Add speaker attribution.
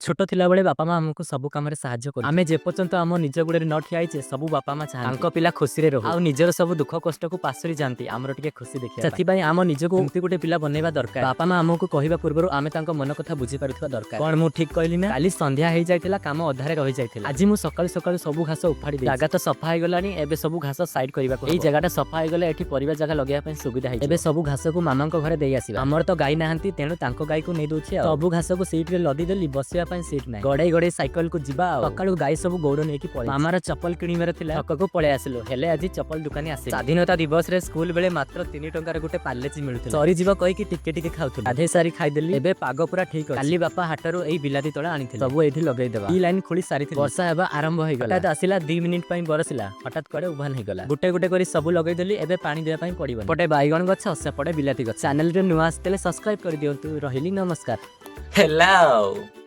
Speaker 1: छोट थिला बेले बापा माँ हमको सब काम रे साहाय्य कर आमे जे पर्यंत हम निज गुड़े न ठियाइछे सब बापा माँ चाहंती पिला खुशी रे रहू आ निजर सब दुख कष्ट को पासरी जानती हमर टिके खुशी देखिया सेति पई हम निजको एमती गुटे पिला बनेबा दरकार बापा माँ हमको कहिबा पूर्वरु आमे तांको मन कथा बुझी पारुथबा दरकार कोन मु ठीक कहली ना काली संध्या हेई जाइतिला काम अधारे रहि जाइतिला आज मु सकाळ सकाळ सब घास उफाडी दे जागा तो सफा हे गलानी एबे सब घास साइड करिबा को एई जगाटा सफा हे गले एठी परिबा जागा लगेया पई सुविधा हे एबे सब घास को मामा को घरे देई आसीबा हमर तो गाय नाहंती तेनु तांको गाय को नै दोछि सब घास को सीट रे लदी देली बसिया पई सीट नै गडे गडे साइकिल को जीवा सकाळु गाय सब गौड़ नेकी पळे मामार चप्पल किनिबार थिला छक को पळे आसिलो हेले आज चप्पल दुकानी आसे स्वाधीनता दिवस रे स्कूल बेले मात्र 3 टंकार गुटे पार्लेजी मिलुथि सरी जीव कहि कि टिके टिके खाउथु आधे सारी खाइ देली एबे पागो पूरा ठीक काली बापा हाटरो एई बिलाती तळे आनिथिले सब एठी लगेई देबा ई लाइन खोली सारिथिले वर्षा हेबा आरंभ होई गला हठात आसिला 2 मिनिट पई बरसिला हठात कड़े उभान हे गला गुटे गुटे करी सब लगेई देली एबे पानी देबा पई पड़िबो पटे बाईगण गछ से पटे बिलाती गछ चैनल रे नुआ आस्तेले सब्सक्राइब कर दियंतु रहिली नमस्कार
Speaker 2: हेलो